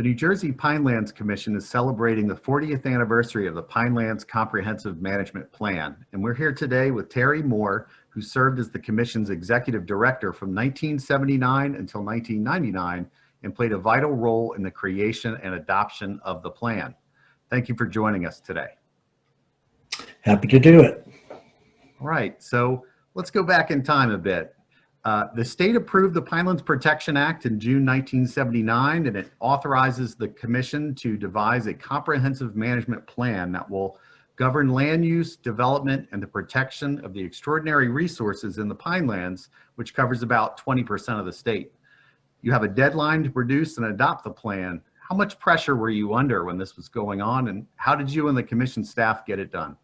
The New Jersey Pinelands Commission is celebrating the 40th anniversary of the Pinelands Comprehensive Management Plan, and we're here today with Terry Moore, who served as the Commission's Executive Director from 1979 until 1999 and played a vital role in the creation and adoption of the plan. Thank you for joining us today. Happy to do it. All right, so let's go back in time a bit. The state approved the Pinelands Protection Act in June 1979, and it authorizes the Commission to devise a comprehensive management plan that will govern land use, development, and the protection of the extraordinary resources in the Pinelands, which covers about 20% of the state. You have a deadline to produce and adopt the plan. How much pressure were you under when this was going on, and how did you and the Commission staff get it done?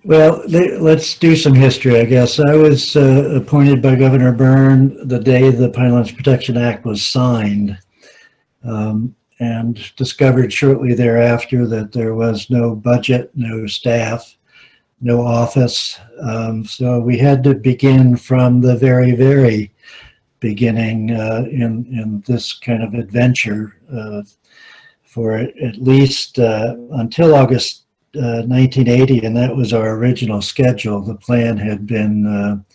Well, let's do some history, I guess. I was appointed by Governor Byrne the day the Pinelands Protection Act was signed, and discovered shortly thereafter that there was no budget, no staff, no office. So we had to begin from the very, very beginning in this kind of adventure for at least until August 1980, and that was our original schedule. The plan had been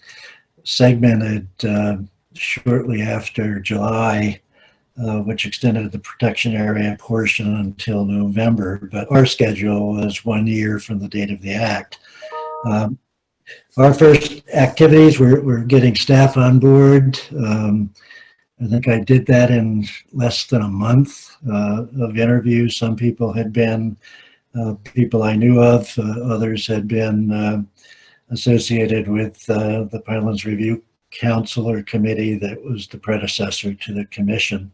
segmented shortly after July, which extended the protection area portion until November, but our schedule was 1 year from the date of the act. Our first activities were getting staff on board. I think I did that in less than a month of interviews. Some people had been people I knew of, others had been associated with the Pinelands Review Council or committee that was the predecessor to the Commission.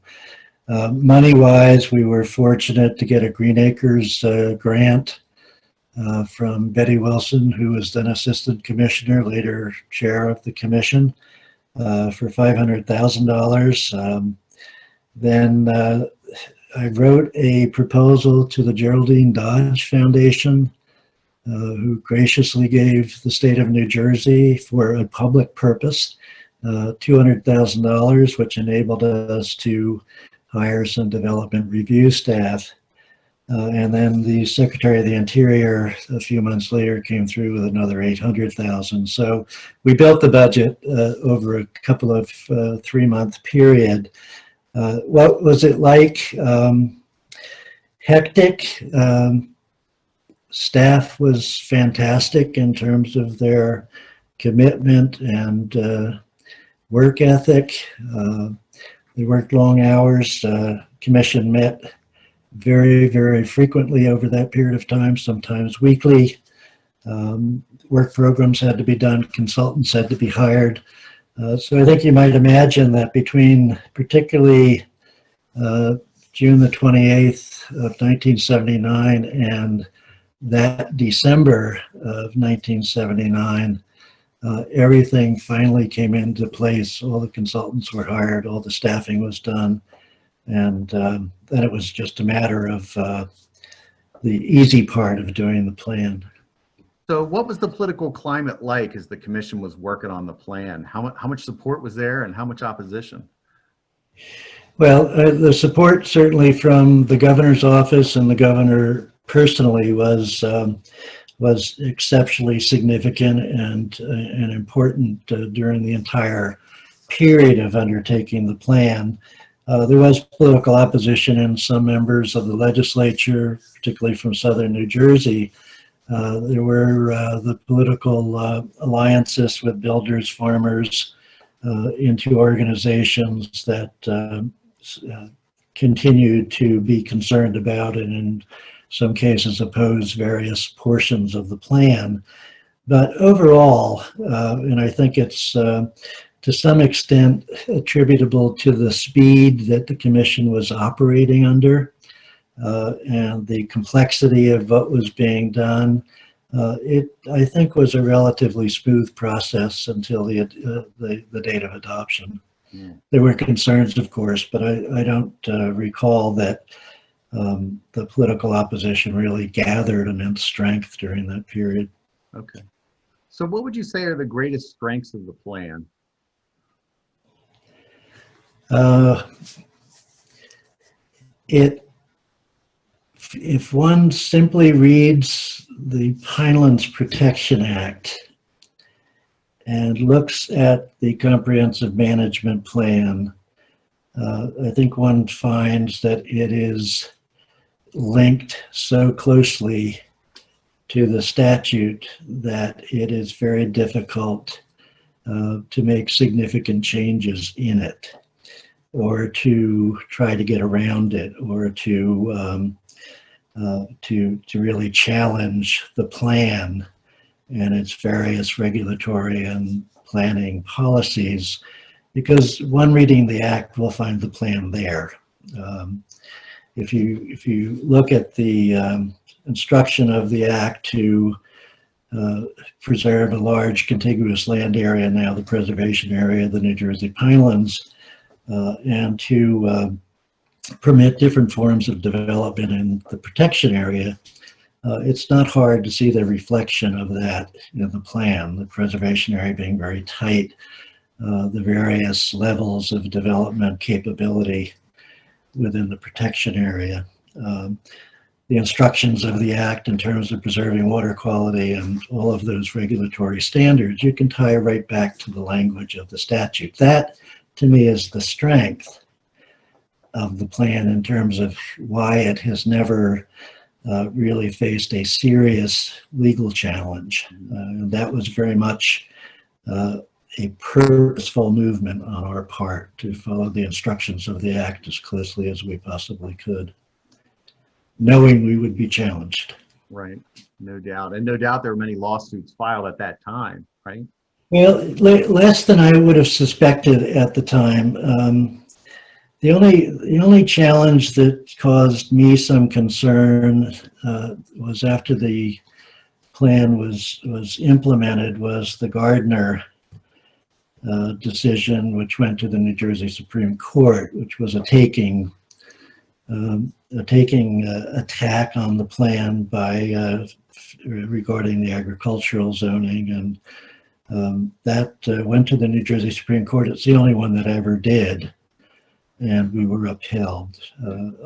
Money-wise, we were fortunate to get a Green Acres grant from Betty Wilson, who was then Assistant Commissioner, later Chair of the Commission, for $500,000. Then I wrote a proposal to the Geraldine Dodge Foundation, who graciously gave the state of New Jersey for a public purpose $200,000, which enabled us to hire some development review staff. And then the Secretary of the Interior a few months later came through with another $800,000. So we built the budget over a couple of 3-month period. What was it like? Hectic. Staff was fantastic in terms of their commitment and work ethic. They worked long hours. Commission met very, very frequently over that period of time, sometimes weekly. Work programs had to be done, consultants had to be hired. So I think you might imagine that between particularly June the 28th of 1979 and that December of 1979, everything finally came into place. All the consultants were hired, all the staffing was done, and then it was just a matter of the easy part of doing the plan. So what was the political climate like as the Commission was working on the plan? How much support was there and how much opposition? Well, the support certainly from the governor's office and the governor personally was exceptionally significant and important during the entire period of undertaking the plan. There was political opposition in some members of the legislature, particularly from southern New Jersey. There were the political alliances with builders, farmers, into organizations that continued to be concerned about and in some cases oppose various portions of the plan. But overall, and I think it's to some extent attributable to the speed that the Commission was operating under, and the complexity of what was being done. It, I think, was a relatively smooth process until the date of adoption. Yeah. There were concerns, of course, but I don't recall that the political opposition really gathered immense strength during that period. Okay. So what would you say are the greatest strengths of the plan? if one simply reads the Pinelands Protection Act and looks at the Comprehensive Management Plan, I think one finds that it is linked so closely to the statute that it is very difficult to make significant changes in it, or to try to get around it, or to really challenge the plan and its various regulatory and planning policies, because one reading the act will find the plan there. If you look at the instruction of the act to preserve a large contiguous land area, now the preservation area of the New Jersey Pinelands, and to permit different forms of development in the protection area, it's not hard to see the reflection of that in the plan, the preservation area being very tight, the various levels of development capability within the protection area. The instructions of the act in terms of preserving water quality and all of those regulatory standards, you can tie right back to the language of the statute. That, to me, is the strength of the plan in terms of why it has never really faced a serious legal challenge. And that was very much a purposeful movement on our part to follow the instructions of the act as closely as we possibly could, knowing we would be challenged. Right, no doubt. And no doubt there were many lawsuits filed at that time, right? Well, less than I would have suspected at the time. The only challenge that caused me some concern was after the plan was implemented, was the Gardner decision, which went to the New Jersey Supreme Court, which was a taking attack on the plan by regarding the agricultural zoning, and that went to the New Jersey Supreme Court. It's the only one that ever did, and we were upheld.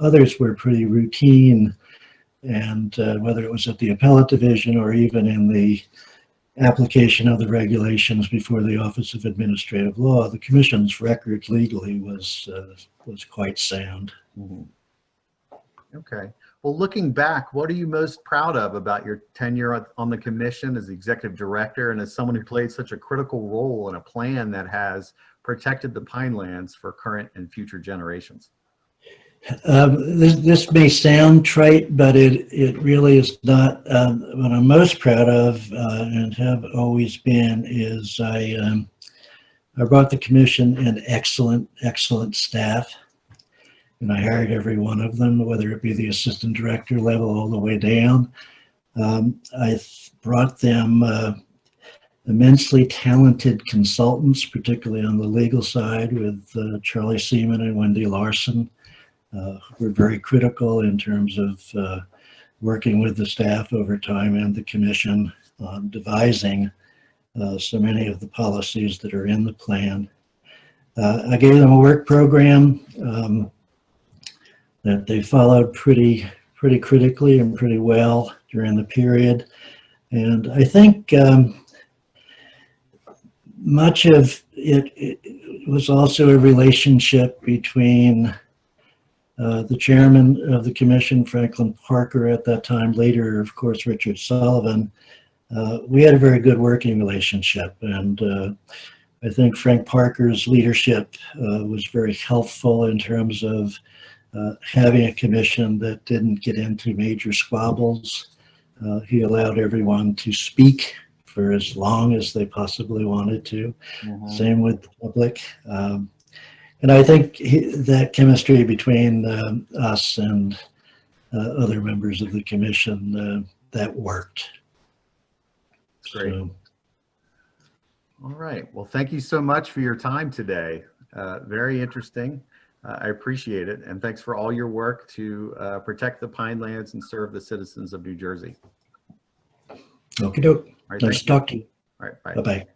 Others were pretty routine, and whether it was at the appellate division or even in the application of the regulations before the Office of Administrative Law, the Commission's record legally was quite sound. Mm-hmm. Okay. Well, looking back, what are you most proud of about your tenure on the Commission as the Executive Director and as someone who played such a critical role in a plan that has protected the Pinelands for current and future generations? This may sound trite, but it really is not. What I'm most proud of and have always been is I brought the Commission an excellent staff, and I hired every one of them, whether it be the assistant director level all the way down. I brought them immensely talented consultants, particularly on the legal side with Charlie Seaman and Wendy Larson. We're very critical in terms of working with the staff over time and the Commission on devising so many of the policies that are in the plan. I gave them a work program that they followed pretty critically and pretty well during the period. And I think much of it was also a relationship between the chairman of the Commission, Franklin Parker at that time, later, of course, Richard Sullivan. We had a very good working relationship, and I think Frank Parker's leadership was very helpful in terms of having a Commission that didn't get into major squabbles. He allowed everyone to speak for as long as they possibly wanted to. Mm-hmm. Same with the public. And I think that chemistry between us and other members of the Commission, that worked. Great. So, all right. Well, thank you so much for your time today. Very interesting. I appreciate it. And thanks for all your work to protect the Pinelands and serve the citizens of New Jersey. Okie doke. Right, nice to talk to you. All right. Bye. Bye-bye.